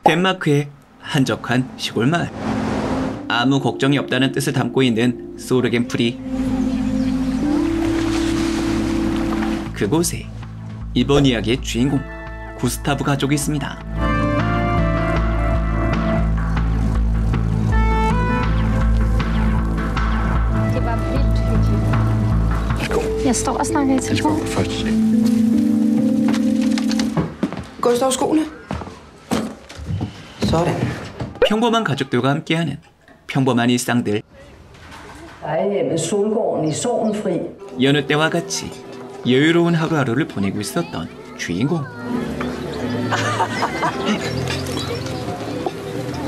덴마크의 한적한 시골 마을. 아무 걱정이 없다는 뜻을 담고 있는 소르겐풀이. 그곳에 이번 이야기의 주인공 구스타브 가족이 있습니다. Jeg står og snakker i telefon. Gå og stå skoene. Sådan. 평범한 가족들과 함께하는 평범한 일상들. 여느 때와 같이 여유로운 하루하루를 보내고 있었던 주인공.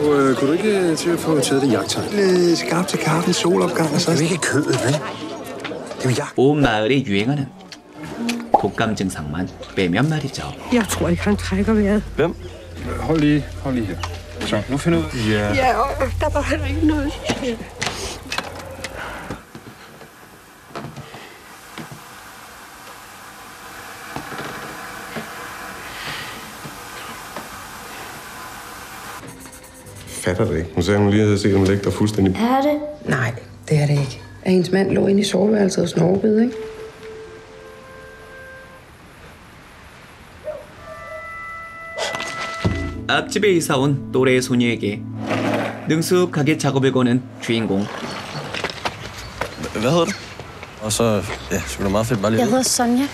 Kunne du ikke til at få taget det jagttegn? Skarp til kaffen, solopgang og så... Det er jo ikke kødet, vel? Det er jo jagt. 온 마을에 유행하는 독감 증상만 빼면 말이죠. Jeg tror ikke, han trækker vejret. Hvem? Hold lige her. Så, nu finder ud. Ja. Ja, der var heller ikke noget. Fatter det ikke. Hun sagde, hun lige havde set ham lægge dig fuldstændig. Er det? Nej, det er det ikke. At hendes mand lå inde i soveværelset og snorkede, ikke? 앞집에 이사 온 또래의 소녀에게 능숙하게 작업을 거는 주인공. Hvad hedder du? Og så, ja, så er det meget fedt bare lige. Jeg hedder Sonja.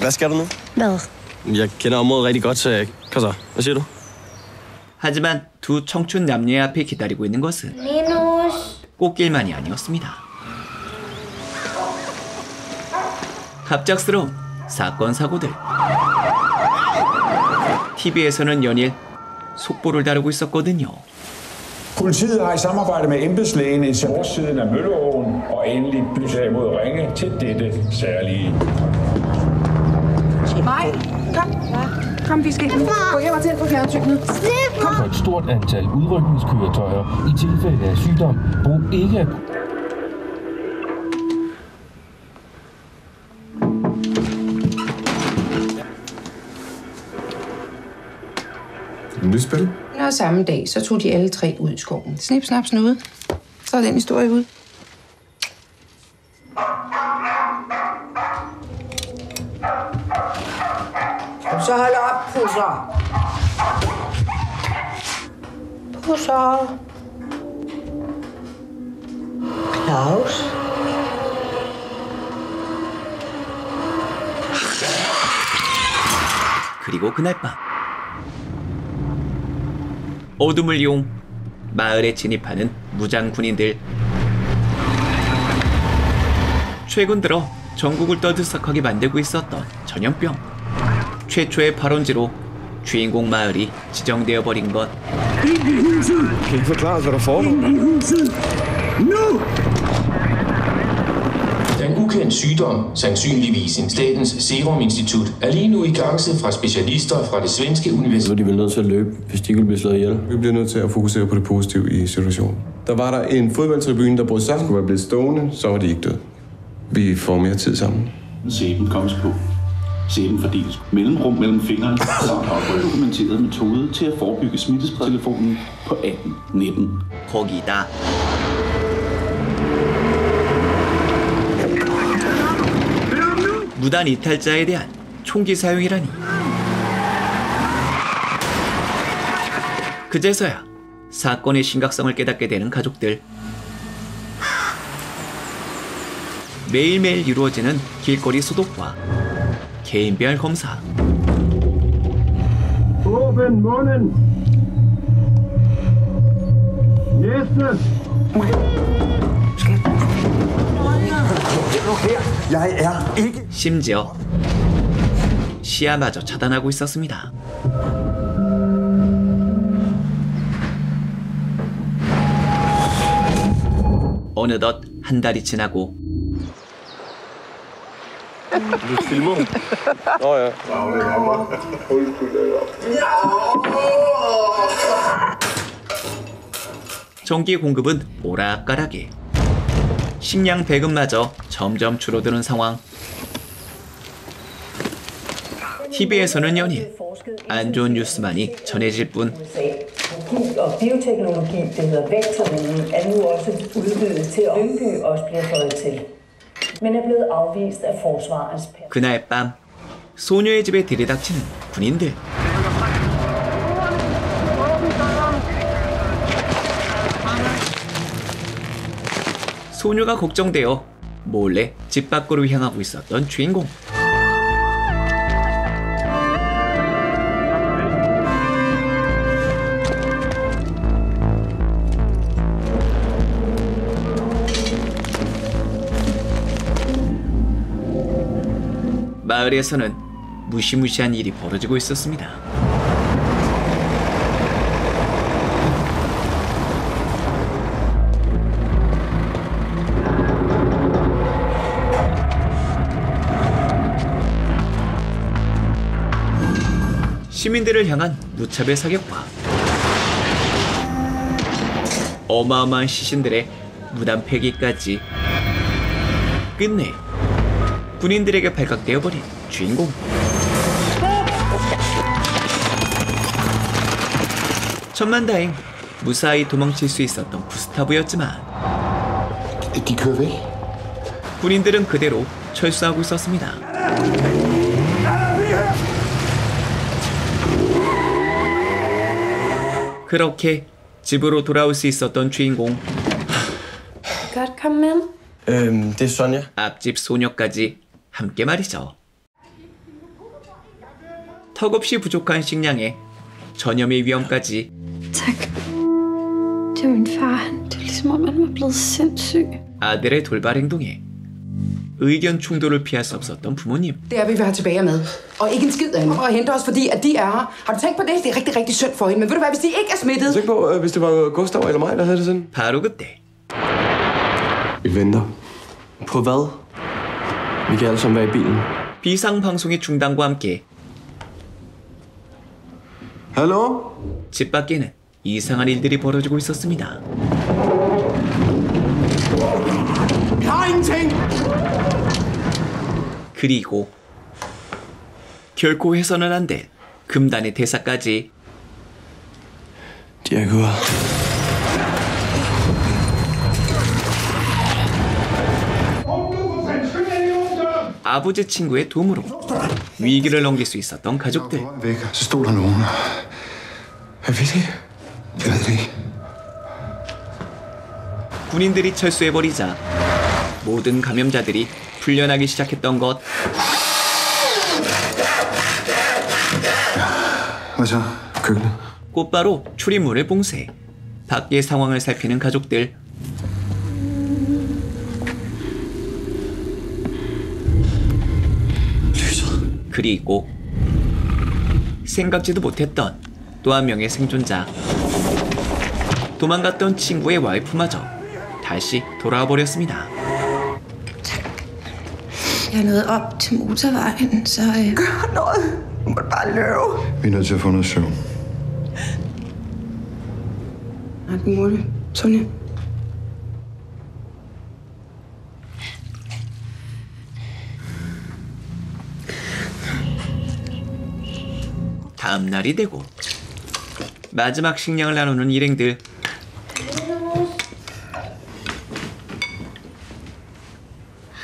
Hvad skal du nu? Hvad? Jeg kender området rigtig godt, så kom så. Hvad siger du? 하지만 두 청춘 남녀의 앞에 기다리고 있는 것은 꽃길만이 아니었습니다. 갑작스러운 사건 사고들. TV에서는 연일 속보를 다루고 있었거든요. Politiet har i samarbejde med embedslægen i nordsiden af Mølleåen og endelig bysager mod Ringe til dette særlige. Nej, kom. Kom, vi skal gå hjem og tænde på fjernsynet. For et stort antal udrykningskøretøjer i tilfælde af sygdom, brug ikke Lysspil? Og samme dag, så tog de alle tre ud i skoven. Snip, snap, snude. Så er den historie ud. Så hold op, pusser. Pusser. Klaus. 그리고 그날 밤 어둠을 이용 마을에 진입하는 무장 군인들. 최근 들어 전국을 떠들썩하게 만들고 있었던 전염병. 최초의 발원지로 주인공 마을이 지정되어 버린 것. Kan I forklare os, hvad der foregår? En ukendt sygdom, sandsynligvis en statens Serum Institut, er lige nu i gang fra specialister fra det svenske universitet. Så er de vel nødt til at løbe, hvis de ikke vil blive slået ihjel. Vi bliver nødt til at fokusere på det positive i situationen. Der var der en fodboldtribune, der brød sammen. Skulle være blevet stående, så var de ikke døde. Vi får mere tid sammen. Sæben kommes på. Sæben fordeles mellemrum mellem fingrene, samt en dokumenteret metode til at forebygge smittespredtelefonen på 1819. 거기다 무단 이탈자에 대한 총기 사용이라니. 그제서야 사건의 심각성을 깨닫게 되는 가족들. 매일매일 이루어지는 길거리 소독과 개인별 검사. Åbn munden. Næste. Jeg er ikke... 심지어 시야마저 차단하고 있었습니다. 어느덧 한 달이 지나고 Du filmer? Nå ja. 전기 공급은 오락가락에. 식량 배급마저 점점 줄어드는 상황. TV에서는 연일 안 좋은 뉴스만이 전해질 뿐. Og bioteknologi, det hedder vektorviden, er nu også udvidet til, og Lyngby også bliver føjet til. Men er blevet afvist af forsvarets. 그날 밤 소녀의 집에 들이닥치는 군인들. 소녀가 걱정되어 몰래 집 밖으로 향하고 있었던 주인공. 마을에서는 무시무시한 일이 벌어지고 있었습니다. 시민들을 향한 무차별 사격과 어마어마한 시신들의 무단 폐기까지 끝내 군인들에게 발각되어버린 주인공. 천만다행 무사히 도망칠 수 있었던 구스타브였지만 군인들은 그대로 철수하고 있었습니다. 그렇게 집으로 돌아올 수 있었던 주인공. 앞집 소녀까지 함께 말이죠. 턱없이 부족한 식량에 전염의 위험까지. Det er min far. Det er ligesom om han var blevet sindssyg. 아들의 돌발 행동에 의견 충돌을 피할 수 없었던 부모님. Det er vi vil have tilbage med. Og ikke en skid andet. Og hente os, fordi at de er her. Har du tænkt på det? Det er rigtig, rigtig synd for hende. Men ved du hvad, hvis de ikke er smittet? Tænk på, hvis det var Gustav eller mig, der havde det sådan. 바로 그때. Vi venter. På hvad? Vi kan alle sammen være i bilen. 비상 방송의 중단과 함께. Hallo? 집 밖에는 이상한 일들이 벌어지고 있었습니다. 그리고 결코 해서는 안 될 금단의 대사까지. 디에고. 아버지 친구의 도움으로 위기를 넘길 수 있었던 가족들. 군인들이 철수해버리자 모든 감염자들이 풀려나기 시작했던 것. 곧바로 출입문을 봉쇄. 밖의 상황을 살피는 가족들. 그리고 생각지도 못했던 또 한 명의 생존자. 도망갔던 친구의 와이프마저 다시 돌아와 버렸습니다. Jeg er nået op til motorvejen, så... Gør noget! Du må bare løbe. Vi er nødt til at få noget søvn. Nej, du må det. Sonja. 다음 날이 되고 마지막 식량을 나누는 일행들.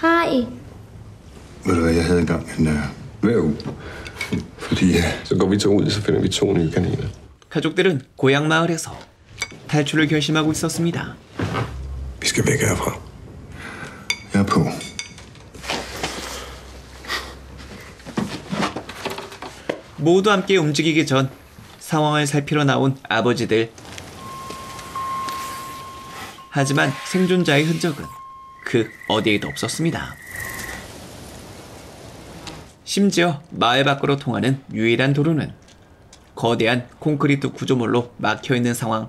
Hej. Ved du hvad, jeg havde engang en hver uge. Fordi Så går vi to ud, så finder vi 2 nye kaniner. 가족들은 고향 마을에서 탈출을 결심하고 있었습니다. vi skal væk herfra. Jeg er på. 모두 함께 움직이기 전 상황을 살피러 나온 아버지들. 하지만 생존자의 흔적은 그 어디에도 없었습니다. 심지어 마을 밖으로 통하는 유일한 도로는 거대한 콘크리트 구조물로 막혀있는 상황.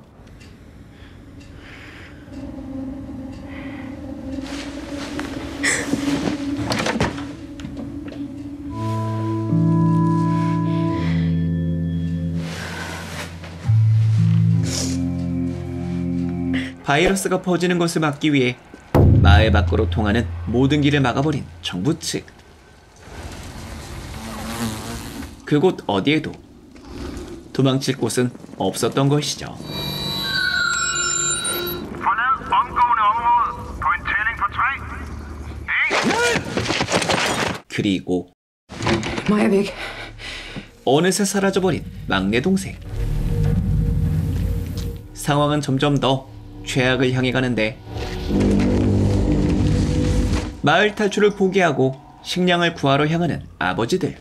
바이러스가 퍼지는 것을 막기 위해 마을 밖으로 통하는 모든 길을 막아버린 정부 측. 그곳 어디에도 도망칠 곳은 없었던 것이죠. 그리고 Maja er væk. 어느새 사라져버린 막내 동생. 상황은 점점 더 최악을 향해 가는데 마을 탈출을 포기하고 식량을 구하러 향하는 아버지들.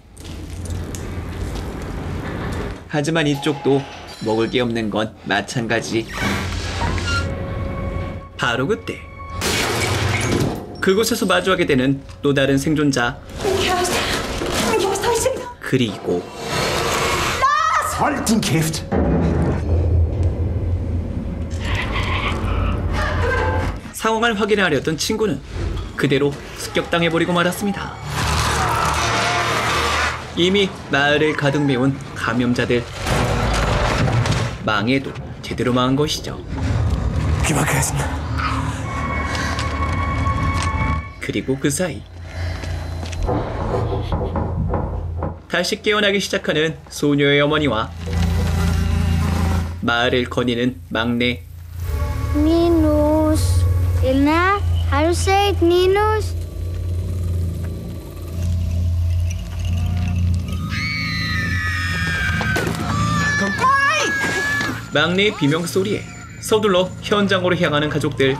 하지만 이쪽도 먹을 게 없는 건 마찬가지. 바로 그때 그곳에서 마주하게 되는 또 다른 생존자. 그리고 Hold din kæft! 상황을 확인하려던 친구는 그대로 습격당해버리고 말았습니다. 이미 마을을 가득 메운 감염자들. 망해도 제대로 망한 것이죠. 그리고 그 사이 다시 깨어나기 시작하는 소녀의 어머니와 마을을 거니는 막내. Ninus. Elna, har du set Ninus? 막내의 비명소리에 서둘러 현장으로 향하는 가족들.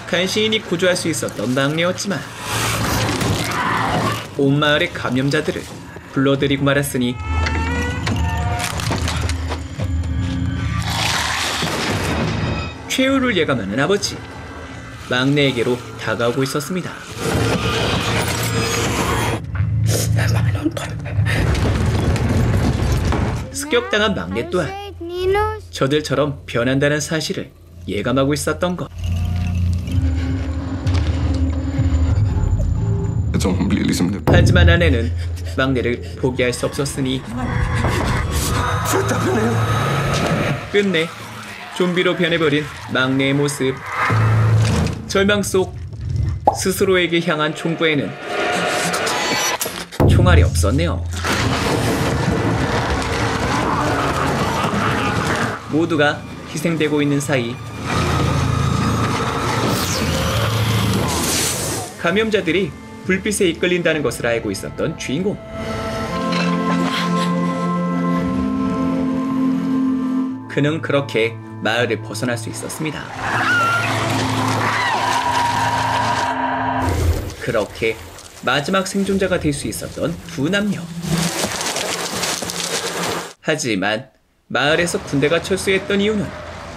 간신히 구조할 수 있었던 막내였지만 온 마을의 감염자들을 불러들이고 말았으니 최후를 예감하는 아버지. 막내에게로 다가오고 있었습니다. 습격당한 막내 또한 저들처럼 변한다는 사실을 예감하고 있었던 것. 하지만 아내는 막내를 포기할 수 없었으니 끝내 좀비로 변해버린 막내의 모습. 절망 속 스스로에게 향한 총구에는 총알이 없었네요. 모두가 희생되고 있는 사이 감염자들이 불빛에 이끌린다는 것을 알고 있었던 주인공. 그는 그렇게 마을을 벗어날 수 있었습니다. 그렇게 마지막 생존자가 될 수 있었던 두 남녀. 하지만 마을에서 군대가 철수했던 이유는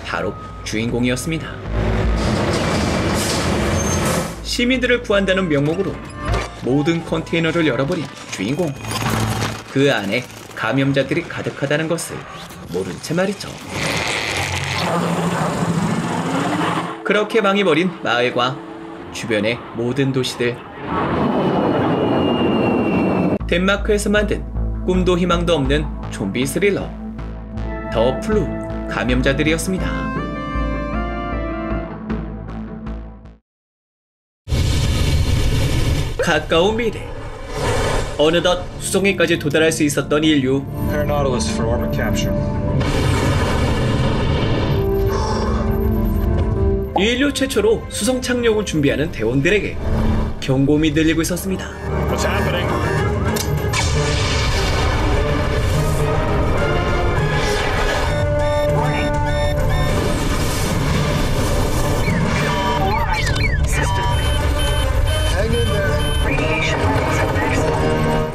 바로 주인공이었습니다. 시민들을 구한다는 명목으로 모든 컨테이너를 열어버린 주인공. 그 안에 감염자들이 가득하다는 것을 모른 채 말이죠. 그렇게 망해버린 마을과 주변의 모든 도시들. 덴마크에서 만든 꿈도 희망도 없는 좀비 스릴러 더 플루 감염자들이었습니다. 가까운 미래, 어느덧 수송해까지 도달할 수 있었던 인류. 인류 최초로 수송 착륙을 준비하는 대원들에게 경고음이 들리고 있었습니다.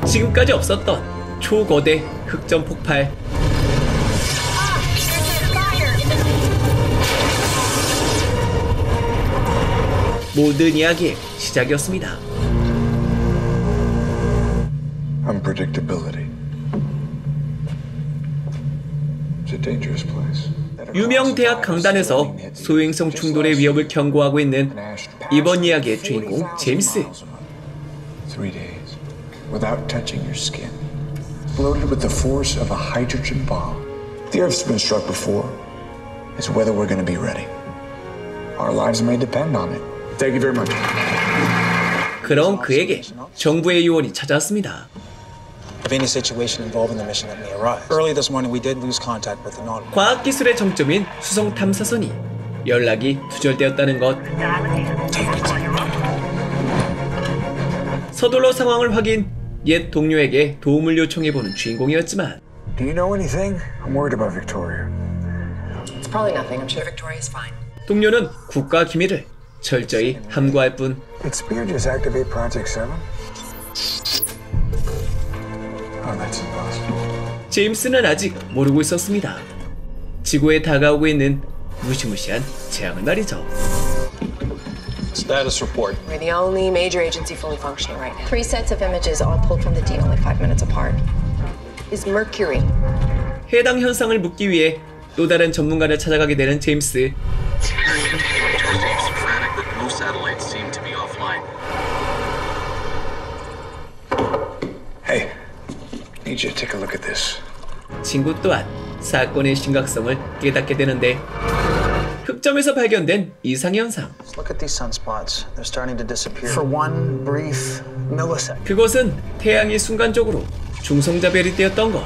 지금까지 없었던 초거대 흑점 폭발. 모든 이야기의 시작이었습니다. Unpredictability. It's a dangerous place. 유명 대학 강단에서 소행성 충돌의 위협을 경고하고 있는 이번 이야기의 주인공 제임스. 3 days without touching your skin, loaded with the force of a hydrogen bomb. The Earth's been struck before. It's whether we're going to be ready. Our lives may depend on it. Thank you very much. 그런 그에게 정부의 요원이 찾아왔습니다. Of any situation involving the mission that may arise. Early this morning, we did lose contact with the Nautilus. 과학기술의 정점인 수송 탐사선이 연락이 두절되었다는 것. 서둘러 상황을 확인, 옛 동료에게 도움을 요청해보는 주인공이었지만 Do you know anything? I'm worried about Victoria. It's probably nothing. I'm sure Victoria is fine. 동료는 국가 기밀을 철저히 함구할 뿐 Did Spear just activate Project 7? Oh, that's impossible. 제임스는 아직 모르고 있었습니다. 지구에 다가오고 있는 무시무시한 재앙을 말이죠. Status report. We're the only major agency fully functioning right now. 3 sets of images all pulled from the D only 5 minutes apart. Is Mercury. 해당 현상을 묻기 위해 또 다른 전문가를 찾아가게 되는 제임스. Hey, need you to take a look at this. 친구 또한 사건의 심각성을 깨닫게 되는데 흑점에서 발견된 이상현상. Look at these sunspots. They're starting to disappear. For one brief millisecond. 그것은 태양이 순간적으로 중성자별이 되었던 것.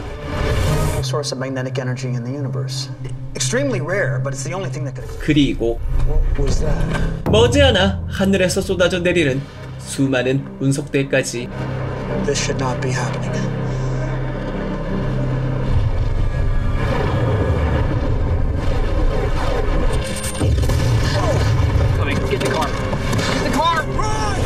Source of magnetic energy in the universe. Extremely rare, but it's the only thing that could. 그리고 What was that? 머지않아 하늘에서 쏟아져 내리는 수많은 운석들까지. This should not be happening. Coming, get the car. Get the car! Run!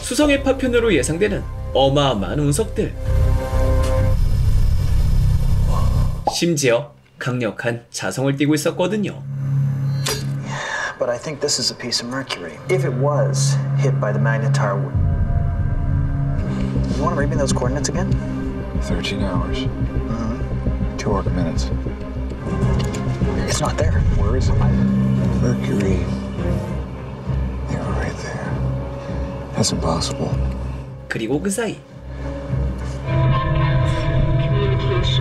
수성의 파편으로 예상되는 어마어마한 운석들. 심지어 강력한 자성을 띠고 있었거든요. But I think this is a piece of Mercury. If it was hit by the magnetar, you want to read me those coordinates again? 13 hours. 2 arc minutes. It's not there. Where is it? Mercury. Yeah, right there. That's impossible. 그리고 그 사이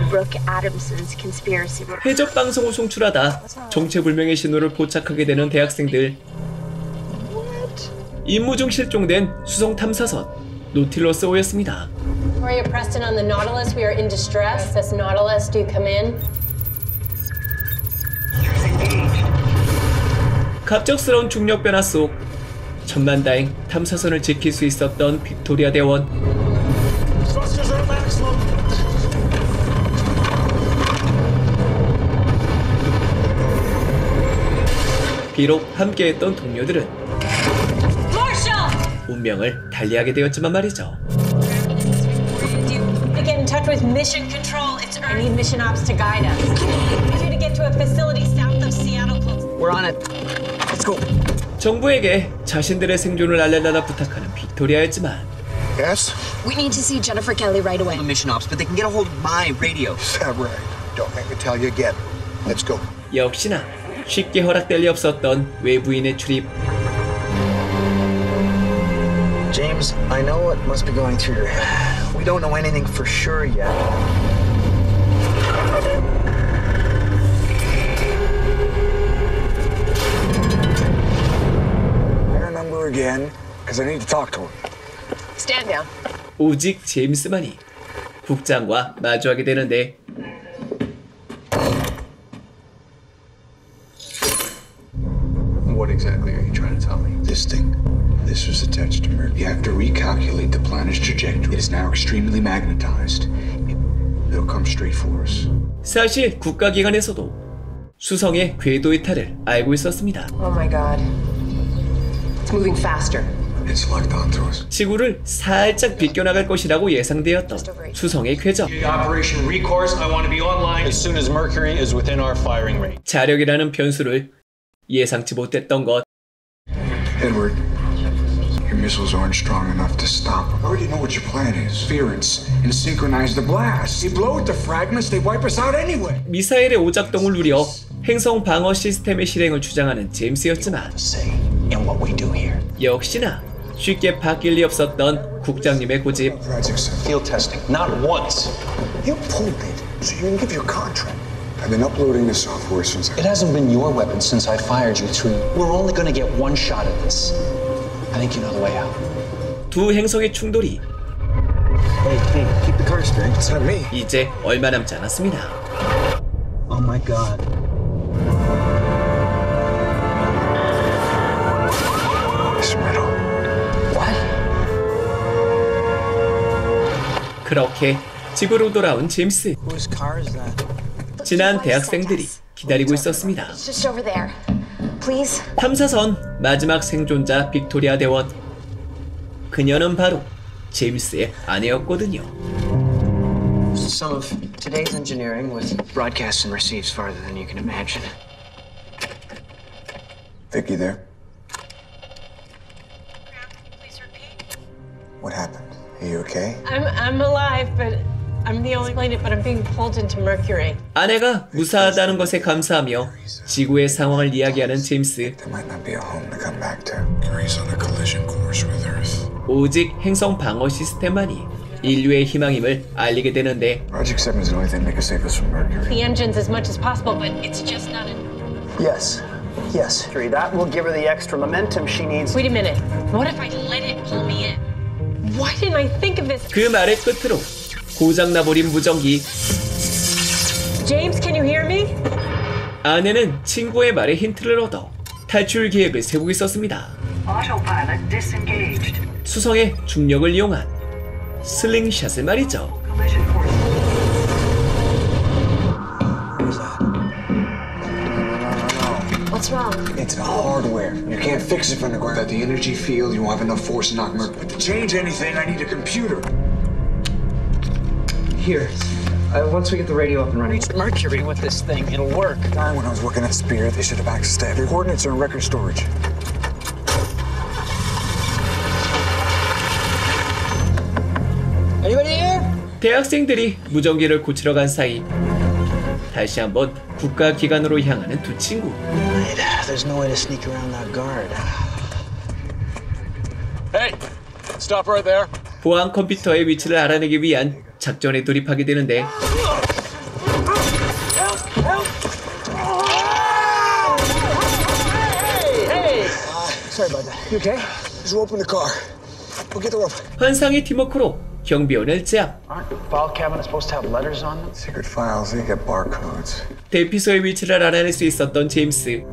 Brooke Adamson's conspiracy. 해적 방송을 송출하다 정체불명의 신호를 포착하게 되는 대학생들. 임무 중 실종된 수송 탐사선 노틸러스 O였습니다. Victoria Preston on the Nautilus. We are in distress. This Nautilus, do come in. 갑작스러운 중력 변화 속 천만다행 탐사선을 지킬 수 있었던 빅토리아 대원. 비록 함께했던 동료들은 운명을 달리하게 되었지만 말이죠. Get in touch with Mission Control. It's I need Mission Ops to guide us. I need you to get to a facility south of Seattle. We're on it. Let's go. 정부에게 자신들의 생존을 알려달라 부탁하는 빅토리아였지만 Yes? We need to see Jennifer Kelly right away. Mission Ops, but they can get a hold of my radio. Is that right? Don't make me tell you again. Let's go. 역시나 쉽게 허락될 리 없었던 외부인의 출입. James, I know what must be going through your head. We don't know anything for sure yet. Their number again, because I need to talk to him. Stand down. 오직 제임스만이 국장과 마주하게 되는데 What exactly are you trying to tell me? This thing. This was attached to Mercury. You have to recalculate the planet's trajectory. It is now extremely magnetized. It'll come straight for us. 사실 국가기관에서도 수성의 궤도 이탈을 알고 있었습니다. Oh my god. It's moving faster. It's locked onto us. 지구를 살짝 비껴나갈 것이라고 예상되었던 수성의 궤적. Operation Recourse. I want to be online as soon as Mercury is within our firing range. 자력이라는 변수를 예상치 못했던 것. Edward, your missiles aren't strong enough to stop. I already know what your plan is. Ference and synchronize the blast. You blow it to fragments, they wipe us out anyway. 미사일의 오작동을 누려 행성 방어 시스템의 실행을 주장하는 제임스였지만 역시나 쉽게 바뀔 리 없었던 국장님의 고집. Field testing, not once. You pulled it, so you can give your contract. I've been uploading the software since It hasn't been your weapon since I fired you three. We're only gonna get one shot at this. I think you know the way out. 두 행성의 충돌이 Hey, keep the car straight. It's not me. 이제 얼마 남지 않았습니다. Oh my god. It's metal. What? 그렇게 집으로 돌아온 제임스. Whose car is that? 지난 대학생들이 기다리고 있었습니다. Just over there. Please. 탐사선 마지막 생존자 빅토리아 대원. 그녀는 바로 제임스의 아내였거든요. Some of today's engineering with Broadcasts and receives farther than you can imagine. Vicky there? What happened? Are you okay? I'm alive, but I'm the only planet, but I'm being pulled into Mercury. 아내가 무사하다는 것에 감사하며 지구의 상황을 이야기하는 제임스. There might not be a home to come back to. Mercury's on a collision course with Earth. 오직 행성 방어 시스템만이 인류의 희망임을 알리게 되는데 Project 7 is the only thing that can save us from Mercury. The engines as much as possible, but it's just not a... Yes. Yes. That will give her the extra momentum she needs. Wait a minute. What if I let it pull me in? Why didn't I think of this? 그 말의 끝으로 고장나버린 무전기. James, can you hear me? 아내는 친구의 말에 힌트를 얻어 탈출 계획을 세우고 있었습니다. Autopilot disengaged. 수성의 중력을 이용한 슬링샷을 말이죠. Collision course. What's wrong? It's hardware. You can't fix it from the ground. Without the energy field, you won't have enough force to knock Mercury. But to change anything, I need a computer. Here. Once we get the radio up and running. Reach Mercury with this thing. It'll work. When I was working at Spirit, they should have access to every coordinates are in record storage. Anybody here? 대학생들이 무전기를 고치러 간 사이 다시 한번 국가기관으로 향하는 두 친구. There's no way to sneak around that guard. Hey, stop right there. 보안 컴퓨터의 위치를 알아내기 위한 작전에 돌입하게 되는데 Sorry about that. You okay? Just open the car. We'll get the rope. 환상의 팀워크로 경비원을 제압. Aren't file cabinets supposed to have letters on them? Secret files, they get barcodes. 대피소의 위치를 알아낼 수 있었던 제임스.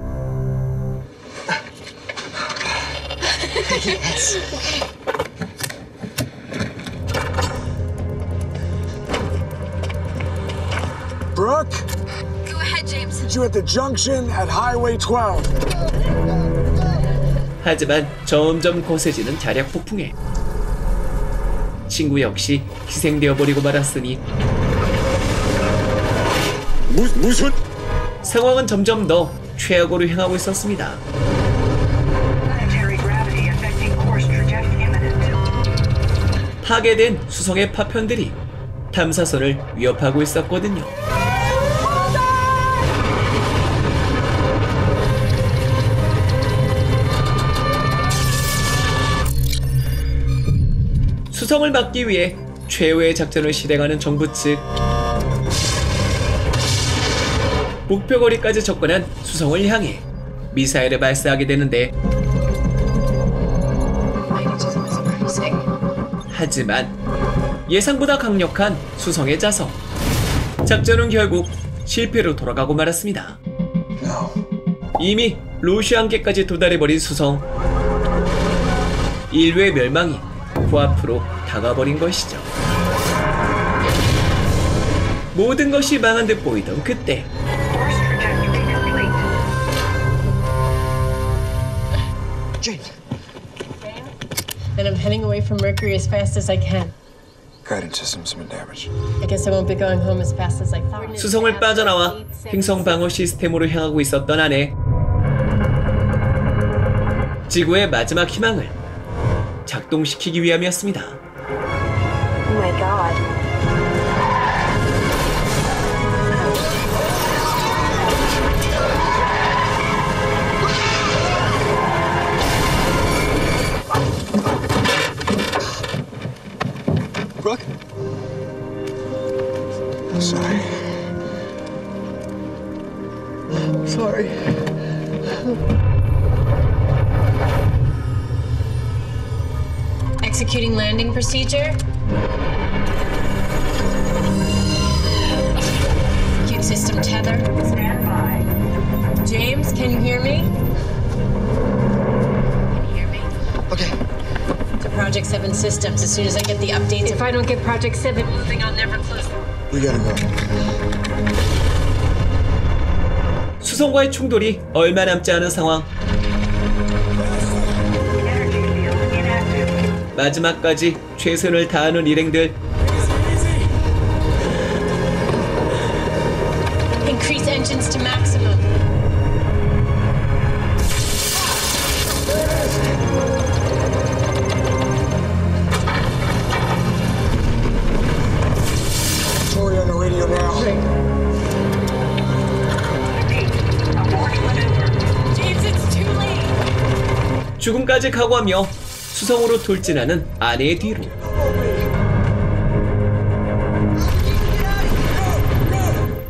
Brooke? Go ahead, James. You at the junction at Highway 12. 하지만 점점 거세지는 자력 폭풍에 친구 역시 희생되어 버리고 말았으니 무슨? 상황은 점점 더 최악으로 향하고 있었습니다. Planetary gravity affecting course trajectory imminent. 파괴된 수성의 파편들이 탐사선을 위협하고 있었거든요. 수성을 막기 위해 최후의 작전을 실행하는 정부 측. 목표거리까지 접근한 수성을 향해 미사일을 발사하게 되는데 하지만 예상보다 강력한 수성의 자석. 작전은 결국 실패로 돌아가고 말았습니다. 이미 로시안계까지 도달해버린 수성. 인류의 멸망이 코앞으로 다가버린 것이죠. 모든 것이 망한 듯 보이던 그때 James. And I'm heading away from Mercury as fast as I can. Guidance systems have been damaged. I guess I won't be going home as fast as I thought. 수성을 빠져나와 행성 방어 시스템으로 향하고 있었던 아내. 지구의 마지막 희망을 작동시키기 위함이었습니다. Oh my god. Sorry. Executing landing procedure. Acute system tether. Stand by. James, can you hear me? Okay. To Project 7 systems. As soon as I get the updates. If I don't get Project 7 moving, I'll never close them. We gotta go. 수성과의 충돌이 얼마 남지 않은 상황. 마지막까지 최선을 다하는 일행들. Increase engines to maximum. Sorry on the radio now. James, it's too late. 죽음까지 각오하며 수성으로 돌진하는 아내의 뒤로.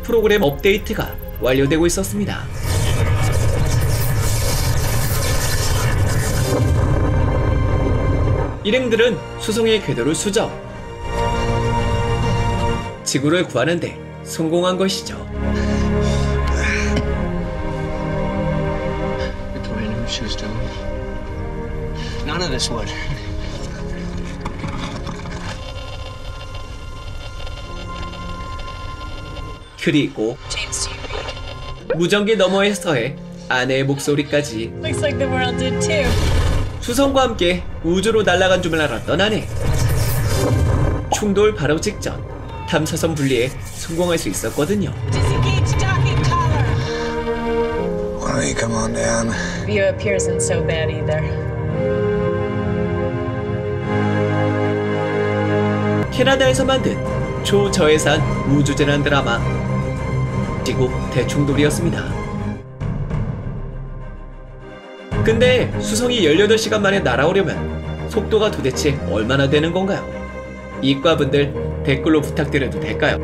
프로그램 업데이트가 완료되고 있었습니다. 일행들은 수성의 궤도를 수정. 지구를 구하는데 성공한 것이죠. Victoria knew what she was doing. None of this would. 그리고 무전기 너머에서의 아내의 목소리까지. Looks like the world did too. 수성과 함께 우주로 날아간 줄 알았던 아내. 충돌 바로 직전 탐사선 분리에 성공할 수 있었거든요. Disengage docking collar. Why don't you come on down? View up here isn't so bad either. 캐나다에서 만든 초저예산 우주재난 드라마 지구 대충돌이었습니다. 근데 수성이 18시간 만에 날아오려면 속도가 도대체 얼마나 되는 건가요? 이과분들 댓글로 부탁드려도 될까요?